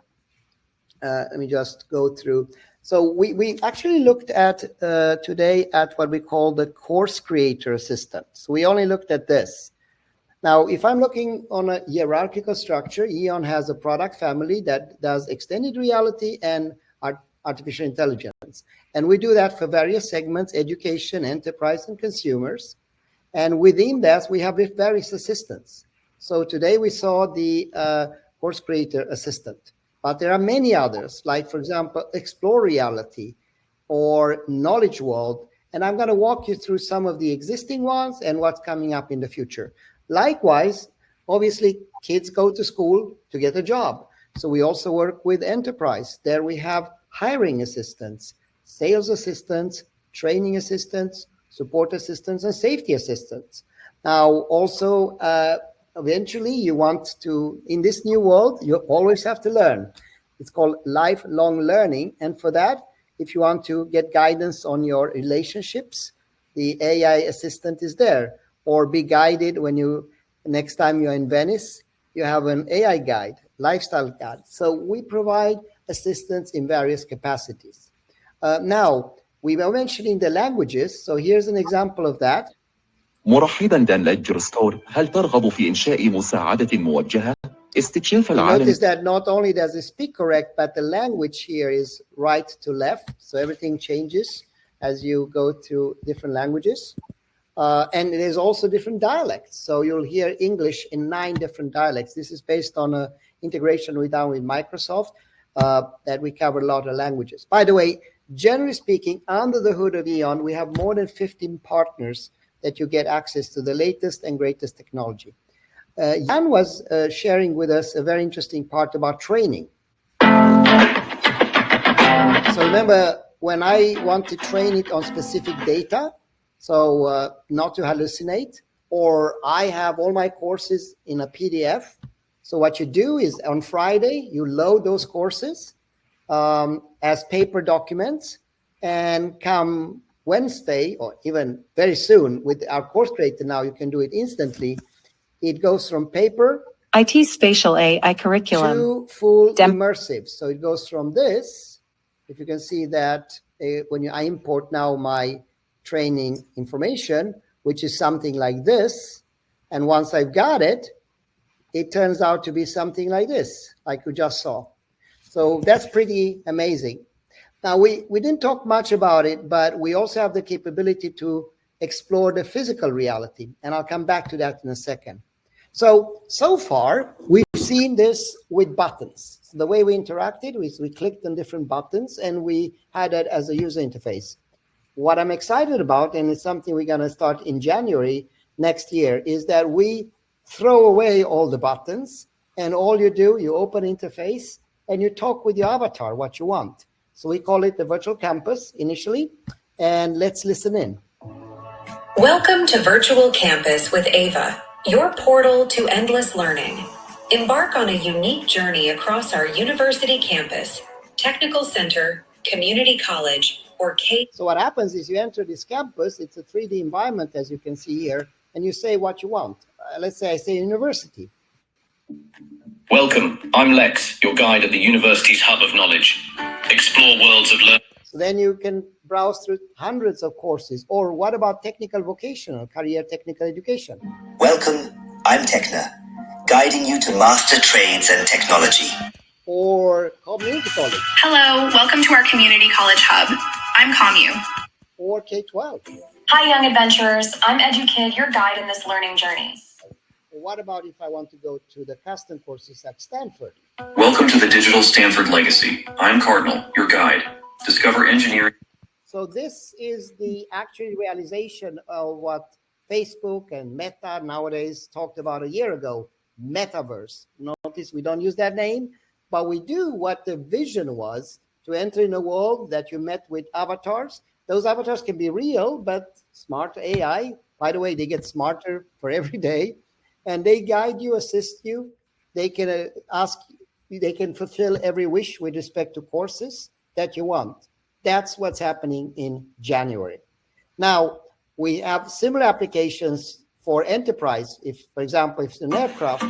let me just go through. So we actually looked at today at what we call the Course Creator assistant. So we only looked at this. Now, if I'm looking on a hierarchical structure, EON has a product family that does extended reality and artificial intelligence. And we do that for various segments: education, enterprise, and consumers. And within that, we have various assistants. So today we saw the Course Creator assistant, but there are many others, like, for example, Explore Reality or Knowledge World. And I'm going to walk you through some of the existing ones and what's coming up in the future. Likewise, obviously, kids go to school to get a job. So we also work with enterprise. There we have hiring assistants, sales assistants, training assistants, support assistants, and safety assistants. Now, also, eventually, you want to, in this new world, you always have to learn. It's called lifelong learning. And for that, if you want to get guidance on your relationships, the AI assistant is there. Or be guided when next time you're in Venice, you have an AI guide, lifestyle guide. So we provide assistance in various capacities. Now, we were mentioning the languages. So here's an example of that. مرحبا دان ليدجر ستور، هل ترغب في إنشاء مساعدة موجهة؟ استكشاف العالم. Notice that not only does it speak correct, but the language here is right to left. So everything changes as you go through different languages. And there's also different dialects. So you'll hear English in 9 different dialects. This is based on an integration we've done with Microsoft that we cover a lot of languages. By the way, generally speaking, under the hood of EON, we have more than 15 partners that you get access to the latest and greatest technology. Jan was sharing with us a very interesting part about training. So remember, when I want to train it on specific data, so not to hallucinate. Or I have all my courses in a PDF. So what you do is on Friday, you load those courses as paper documents, and come Wednesday, or even very soon with our Course Creator now, you can do it instantly. It goes from paper IT Spatial AI curriculum to full immersive. So it goes from this, if you can see that when I import now my training information, which is something like this. And once I've got it, it turns out to be something like this, like we just saw. So that's pretty amazing. Now, we didn't talk much about it, but we also have the capability to explore the physical reality. And I'll come back to that in a second. So far, we've seen this with buttons. So the way we interacted was we clicked on different buttons and we had it as a user interface. What I'm excited about, and it's something we're going to start in January next year, is that we throw away all the buttons, and all you do, you open interface and you talk with your avatar what you want. So we call it the virtual campus initially, and let's listen in. Welcome to Virtual Campus with Ava, your portal to endless learning. Embark on a unique journey across our university campus, technical center, community college, or K. So what happens is you enter this campus, it's a 3D environment, as you can see here, and you say what you want. Let's say I say university. Welcome, I'm Lex, your guide at the university's hub of knowledge. Explore worlds of learning. So then you can browse through hundreds of courses. Or what about technical vocational, career technical education? Welcome, I'm Techna, guiding you to master trades and technology. Or community college. Hello, welcome to our community college hub. I'm Commu. Or K-12. Hi, young adventurers. I'm EduKid, your guide in this learning journey. What about if I want to go to the custom courses at Stanford? Welcome to the Digital Stanford Legacy. I'm Cardinal, your guide. Discover engineering. So this is the actual realization of what Facebook and Meta nowadays talked about a year ago, metaverse. Notice we don't use that name, but we do what the vision was, to enter in a world that you met with avatars. Those avatars can be real, but smart AI. By the way, they get smarter for every day, and they guide you, assist you. They can they can fulfill every wish with respect to courses that you want. That's what's happening in January. Now, we have similar applications for enterprise. If, for example, if it's an aircraft,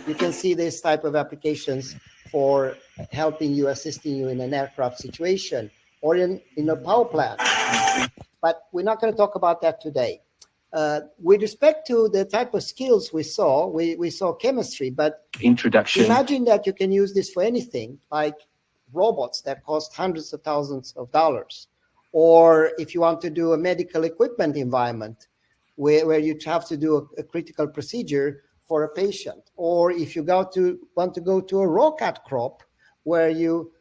you can see this type of applications for helping you, assisting you in an aircraft situation, or in a power plant. But we're not going to talk about that today. With respect to the type of skills we saw chemistry, but introduction. Imagine that you can use this for anything, like robots that cost hundreds of thousands of dollars. Or if you want to do a medical equipment environment where you have to do a critical procedure for a patient. Or if you want to go to a raw cat crop where you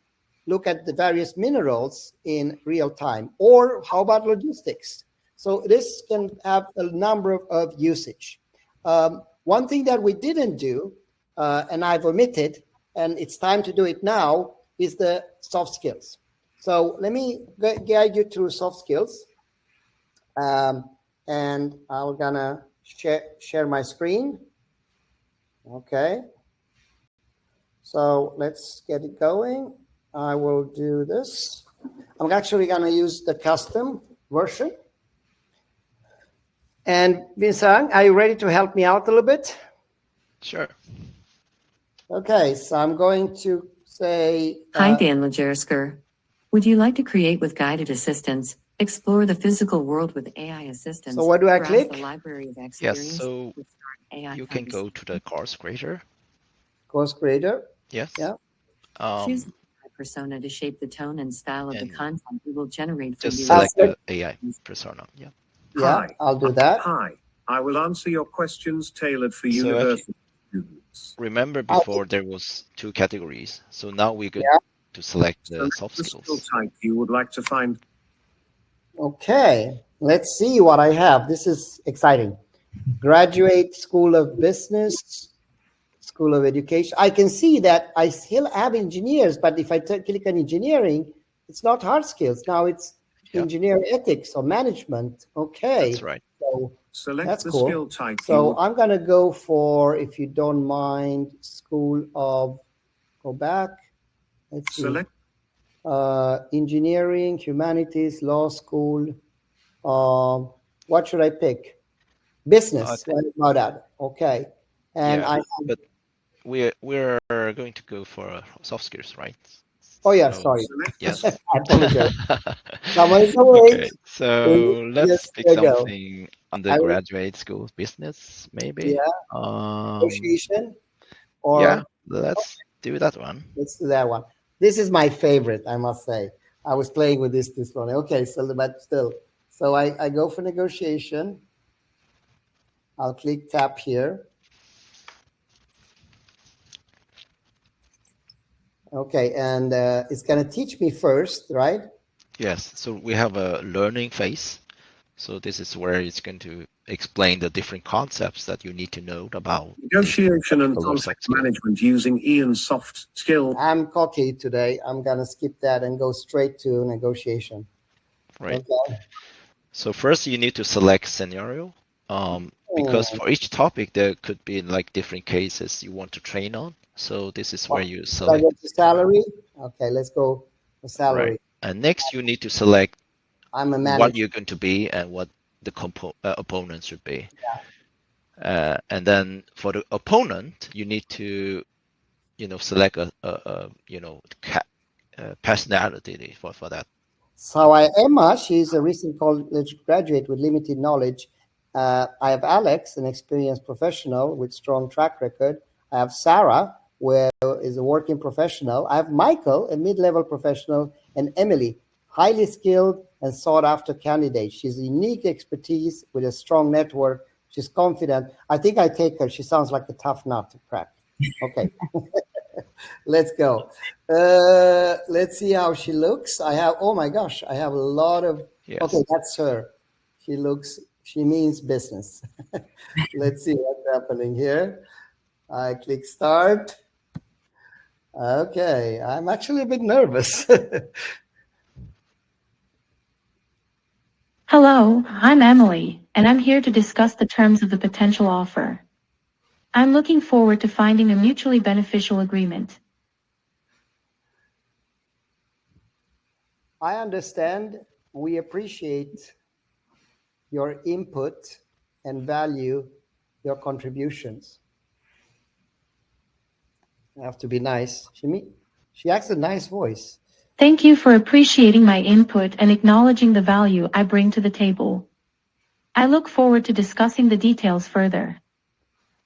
look at the various minerals in real time. Or how about logistics? So this can have a number of usage. One thing that we didn't do, and I've omitted, and it's time to do it now, is the soft skills. So let me guide you through soft skills. And I'm gonna share my screen. Okay. So let's get it going. I will do this. I'm actually gonna use the custom version. And Vincent, are you ready to help me out a little bit? Sure. Okay, so I'm going to say... Hi, Dan Lajersker. Would you like to create with guided assistance? Explore the physical world with AI assistance. So what do I click? The library of Yes, so you can go to the Course Creator. Course Creator? Yes. Yeah. Choose a persona to shape the tone and style of the content we will generate for you. Just select the AI persona. Yeah. Yeah, Hi. I'll do that. Hi, I will answer your questions tailored for university students. Remember before there was 2 categories. So now we get to select the soft skills. Skill type you would like to find. Okay, let's see what I have. This is exciting. Graduate School of Business, School of Education. I can see that I still have engineers, but if I click on engineering, it's not hard skills. Now it's engineer ethics or management. Okay. That's right. So Select that's the cool. skill type. So I'm going to go for, if you don't mind, School of, go back. Let's see. Select. Engineering, humanities, law school. What should I pick? Business. What about that? Okay. And yeah, but we're going to go for soft skills, right? Oh yeah, sorry. Yes. I apologize. Someone's awake. Okay, so let's pick something undergraduate school, business, maybe. Yeah. Negotiation. Or yeah, let's do that one. Let's do that one. This is my favorite, I must say. I was playing with this morning. Okay, so but still. So I go for negotiation. I'll click tap here. Okay, and it's going to teach me first, right? Yes, so we have a learning phase. So this is where it's going to explain the different concepts that you need to know about. Negotiation and conflict management using EON soft skill. I'm cocky today. I'm going to skip that and go straight to negotiation. Right. Okay. So first you need to select scenario. Because for each topic, there could be like different cases you want to train on. So this is where you select. The salary. Okay, let's go for salary. Right. And next you need to select I'm a manager. what you're going to be and what the opponent should be. Yeah. And then for the opponent, you need to, select a personality for that. So Emma, she's a recent college graduate with limited knowledge. I have Alex, an experienced professional with strong track record. I have Sarah, who is a working professional. I have Michael, a mid-level professional, and Emily, highly skilled and sought-after candidate. She's a unique expertise with a strong network. She's confident. I think I take her. She sounds like a tough nut to crack. Okay. Let's go. Let's see how she looks. Oh my gosh, I have a lot of, yes. Okay, that's her. She means business. Let's see what's happening here. I click start. Okay, I'm actually a bit nervous. Hello, I'm Emily, and I'm here to discuss the terms of the potential offer. I'm looking forward to finding a mutually beneficial agreement. I understand. We appreciate your input and value your contributions. I have to be nice. She has a nice voice. Thank you for appreciating my input and acknowledging the value I bring to the table. I look forward to discussing the details further.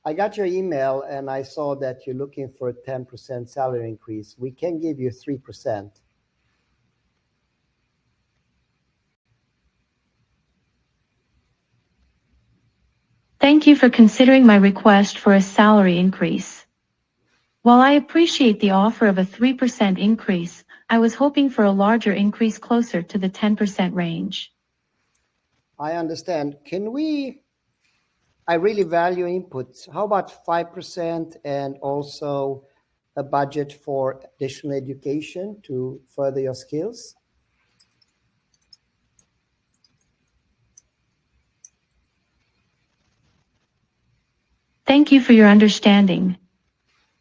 I got your email and I saw that you're looking for a 10% salary increase. We can give you 3%. Thank you for considering my request for a salary increase. While I appreciate the offer of a 3% increase, I was hoping for a larger increase closer to the 10% range. I understand. I really value input. How about 5% and also a budget for additional education to further your skills? Thank you for your understanding.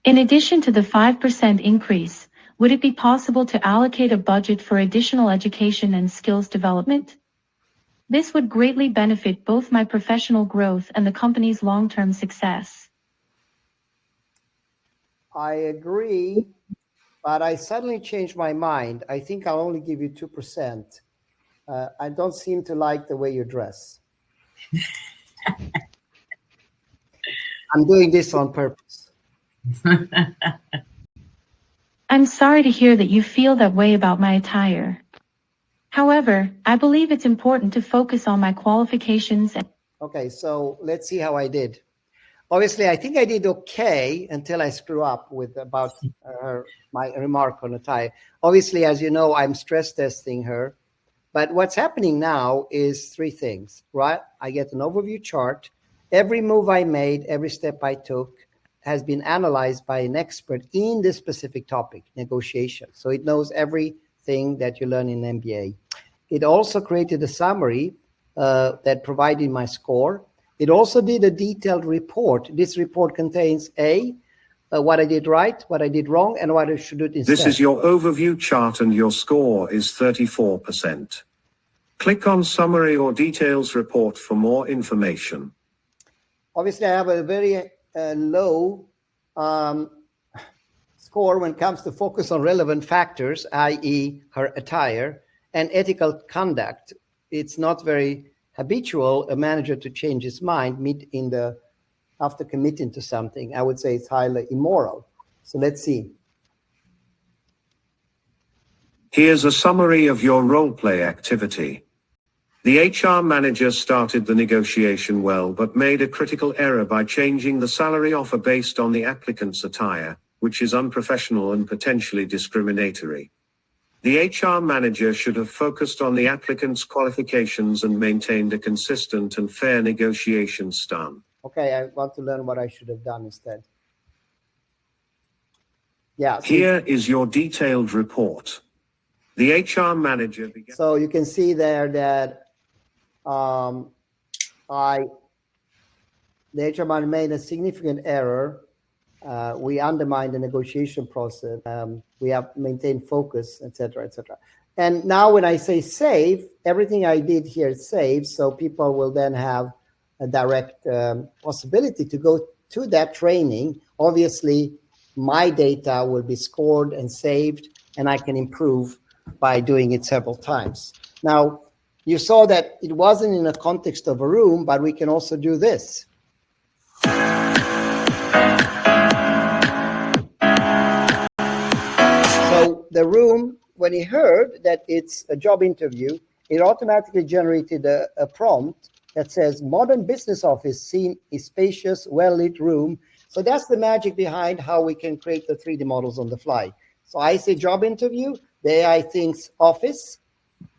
In addition to the 5% increase, would it be possible to allocate a budget for additional education and skills development? This would greatly benefit both my professional growth and the company's long-term success. I agree, but I suddenly changed my mind. I think I'll only give you 2%. I don't seem to like the way you dress. I'm doing this on purpose. I'm sorry to hear that you feel that way about my attire. However, I believe it's important to focus on my qualifications. Okay, so let's see how I did. Obviously, I think I did okay until I screw up with about my remark on attire. Obviously, as you know, I'm stress testing her. But what's happening now is three things, right? I get an overview chart. Every move I made, every step I took has been analyzed by an expert in this specific topic, negotiation. So it knows everything that you learn in MBA. It also created a summary that provided my score. It also did a detailed report. This report contains what I did right, what I did wrong, and what I should do instead. This is your overview chart and your score is 34%. Click on Summary or Details Report for more information. Obviously, I have a very low score when it comes to focus on relevant factors, i.e. her attire, and ethical conduct. It's not very habitual a manager to change his mind after committing to something. I would say it's highly immoral. So let's see. Here's a summary of your role-play activity. The HR manager started the negotiation well but made a critical error by changing the salary offer based on the applicant's attire, which is unprofessional and potentially discriminatory. The HR manager should have focused on the applicant's qualifications and maintained a consistent and fair negotiation stance. Okay, I want to learn what I should have done instead. Yeah. Here is your detailed report. The HR manager began. So you can see there that the HR manager made a significant error. We undermined the negotiation process. We have maintained focus, etc., etc. And now when I say save, everything I did here is saved, so people will then have a direct possibility to go to that training. Obviously, my data will be scored and saved, and I can improve by doing it several times. Now, you saw that it wasn't in the context of a room, but we can also do this. So the room, when he heard that it's a job interview, it automatically generated a prompt that says modern business office scene is spacious, well-lit room. So that's the magic behind how we can create the 3D models on the fly. So I say job interview, the AI thinks office,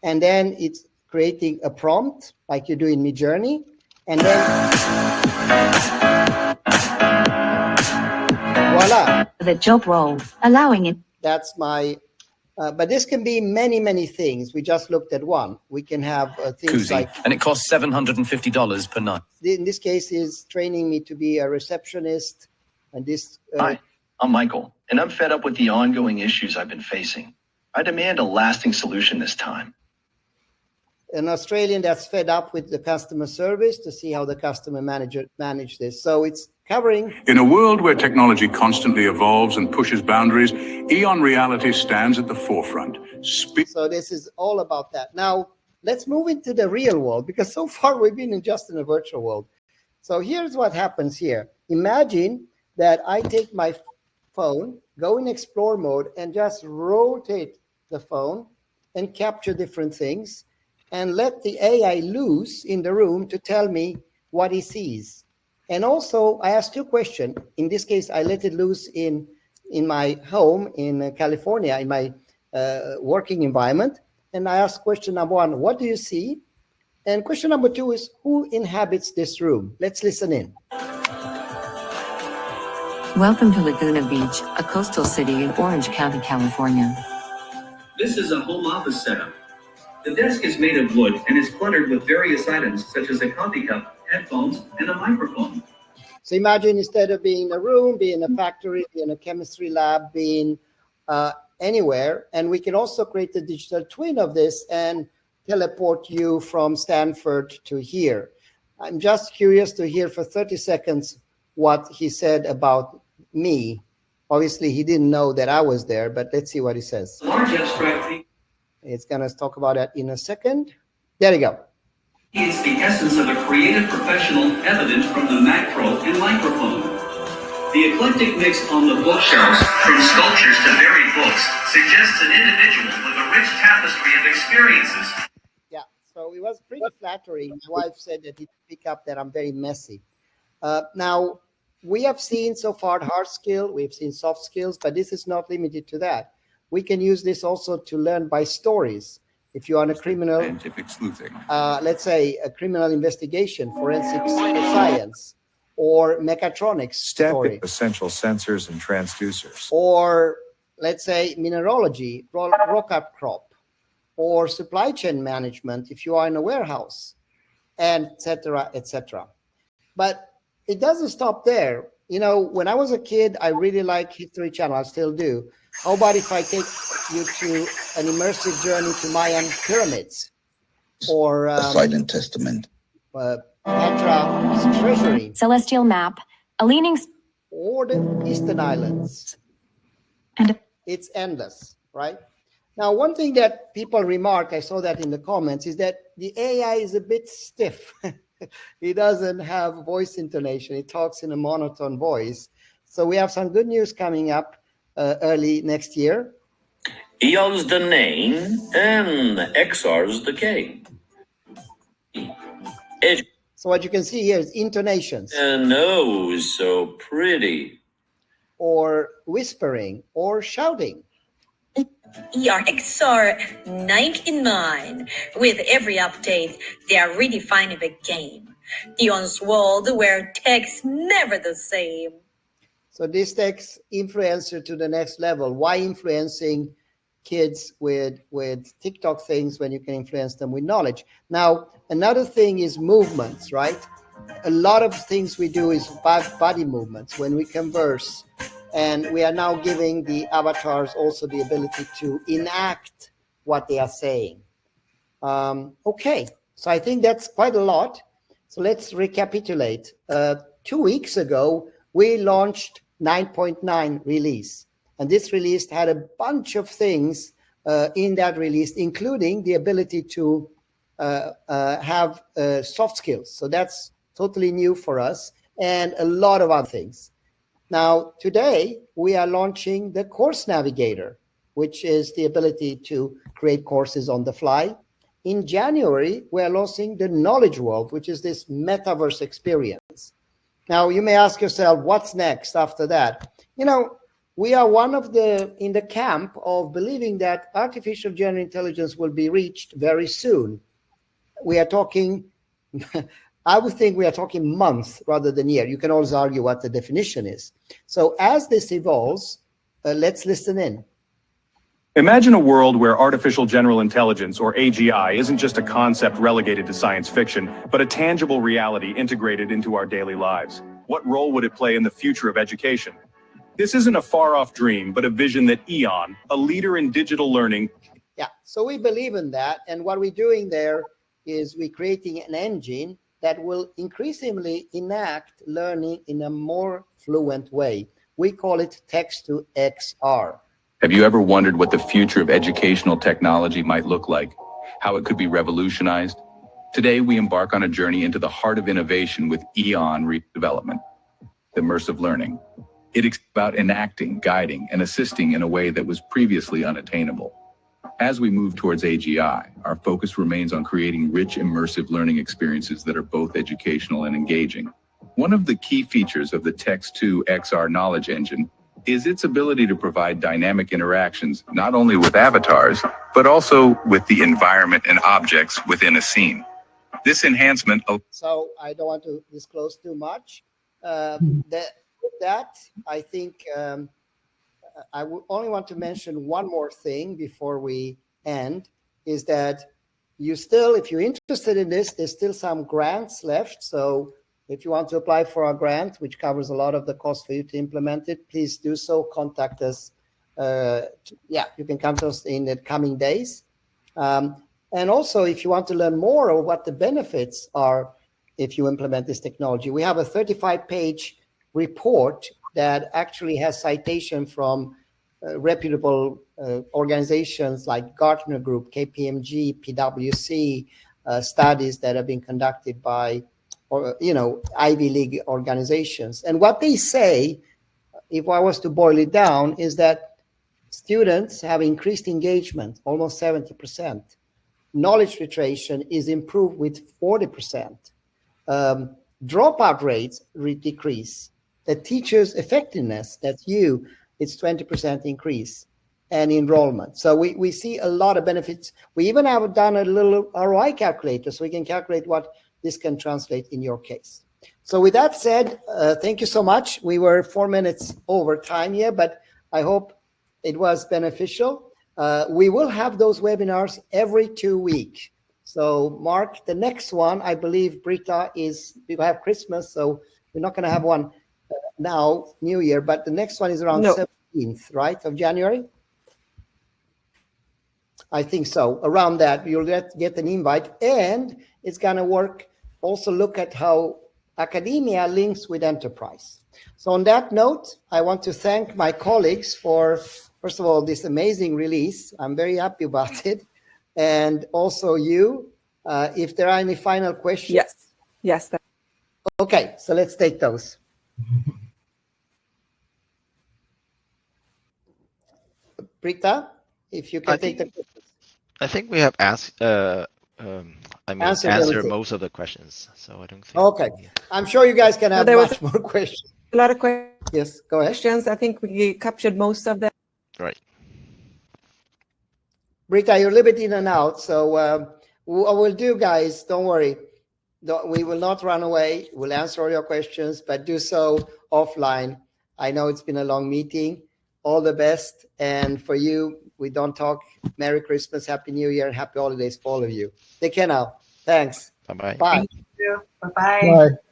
and then it's creating a prompt like you do in Midjourney, and then voila. The job role, allowing it. That's my, but this can be many, many things. We just looked at one. We can have things Koozie, like, and it costs $750 per night. in this case, is training me to be a receptionist, and this. Hi, I'm Michael, and I'm fed up with the ongoing issues I've been facing. I demand a lasting solution this time. An Australian that's fed up with the customer service to see how the customer manager manage this. So it's covering. In a world where technology constantly evolves and pushes boundaries, EON Reality stands at the forefront. So this is all about that. Now, let's move into the real world, because so far we've been just in a virtual world. So here's what happens here. Imagine that I take my phone, go in explore mode, and just rotate the phone and capture different things, and let the AI loose in the room to tell me what he sees. And also, I asked two questions. In this case, I let it loose in my home in California, in my working environment. And I asked question number one, what do you see? And question number two is, who inhabits this room? Let's listen in. Welcome to Laguna Beach, a coastal city in Orange County, California. This is a home office setup. The desk is made of wood and is cluttered with various items such as a coffee cup, headphones, and a microphone. So imagine instead of being in a room, being in a factory, being in a chemistry lab, being anywhere. And we can also create a digital twin of this and teleport you from Stanford to here. I'm just curious to hear for 30 seconds what he said about me. Obviously, he didn't know that I was there, but let's see what he says. Large abstract. It's going to talk about that in a second. There you go. It's the essence of a creative professional evident from the macro and microphone. The eclectic mix on the bookshelves, from sculptures to varied books, suggests an individual with a rich tapestry of experiences. Yeah, so it was pretty flattering. My wife said that he'd pick up that I'm very messy. Now, we have seen so far hard skill, we've seen soft skills, but this is not limited to that. We can use this also to learn by stories. If you're on a criminal, let's say a criminal investigation, forensic science, or mechatronics story. Essential sensors and transducers. Or let's say mineralogy, rock art crop, or supply chain management if you are in a warehouse, and etc., etc. But it doesn't stop there. You know, when I was a kid, I really liked History Channel. I still do. How about if I take you to an immersive journey to Mayan pyramids, or The Silent Testament, Petra's treasury, Celestial map, a leaning, or the Eastern Islands? and it's endless, right? Now, one thing that people remark, I saw that in the comments, is that the AI is a bit stiff. It doesn't have voice intonation. It talks in a monotone voice. So we have some good news coming up early next year. EON's the name and XR's the game. So what you can see here is intonations. And oh, so pretty. Or whispering or shouting. ERXR 99. With every update, they are redefining the game. EON's world where tech's never the same. So this takes influencer to the next level. Why influencing kids with TikTok things when you can influence them with knowledge? Now, another thing is movements, right? A lot of things we do is body movements when we converse. And we are now giving the avatars also the ability to enact what they are saying. Okay, so I think that's quite a lot. So let's recapitulate. 2 weeks ago, we launched 9.9 release. And this release had a bunch of things in that release, including the ability to have soft skills. So that's totally new for us, and a lot of other things. Now, today, we are launching the Course Navigator, which is the ability to create courses on the fly. In January, we are launching the Knowledge World, which is this metaverse experience. Now, you may ask yourself, what's next after that? You know, we are in the camp of believing that artificial general intelligence will be reached very soon. We are talking... I would think we are talking months rather than year. You can always argue what the definition is. So as this evolves, let's listen in. Imagine a world where artificial general intelligence, or AGI, isn't just a concept relegated to science fiction, but a tangible reality integrated into our daily lives. What role would it play in the future of education? This isn't a far-off dream, but a vision that EON, a leader in digital learning... Yeah, so we believe in that. And what we're doing there is we're creating an engine that will increasingly enact learning in a more fluent way. We call it text to XR. Have you ever wondered what the future of educational technology might look like? How it could be revolutionized? Today, we embark on a journey into the heart of innovation with EON Redevelopment, Immersive Learning. It is about enacting, guiding, and assisting in a way that was previously unattainable. As we move towards AGI, our focus remains on creating rich, immersive learning experiences that are both educational and engaging. One of the key features of the Text-to-XR knowledge engine is its ability to provide dynamic interactions, not only with avatars, but also with the environment and objects within a scene. This enhancement... So I don't want to disclose too much. I think... I would only want to mention one more thing before we end, is that you still, if you're interested in this, there's still some grants left. So if you want to apply for a grant, which covers a lot of the cost for you to implement it, please do so. Contact us. You can contact us in the coming days. And also, if you want to learn more of what the benefits are if you implement this technology, we have a 35-page report that actually has citation from reputable organizations like Gartner Group, KPMG, PwC, studies that have been conducted by, Ivy League organizations. And what they say, if I was to boil it down, is that students have increased engagement, almost 70%. Knowledge retention is improved with 40%. Dropout rates decrease. The teacher's effectiveness, that's you, it's 20% increase, and enrollment. So we see a lot of benefits. We even have done a little ROI calculator, so we can calculate what this can translate in your case. So with that said, thank you so much. We were 4 minutes over time here, but I hope it was beneficial. We will have those webinars every 2 weeks. So Mark, the next one, I believe, Britta, is we have Christmas, so we're not going to have one now, New Year, but the next one is around 17th, right, of January? I think so. Around that, you'll get an invite, and it's going to work. Also look at how academia links with enterprise. So on that note, I want to thank my colleagues for, first of all, this amazing release. I'm very happy about it. And also you, if there are any final questions. Yes. Okay, so let's take those. Britta, if you can take the questions. I think we have answered most of the questions, so I don't think. Okay, I'm sure you guys can have much more questions. A lot of questions. Yes, go ahead. I think we captured most of them. Right. Britta, you're a little bit in and out, so what we'll do, guys, don't worry. We will not run away. We'll answer all your questions, but do so offline. I know it's been a long meeting. All the best. And for you, we don't talk. Merry Christmas, Happy New Year, and Happy Holidays for all of you. Take care now. Thanks. Bye-bye. Bye. Thank you. Bye-bye. Bye.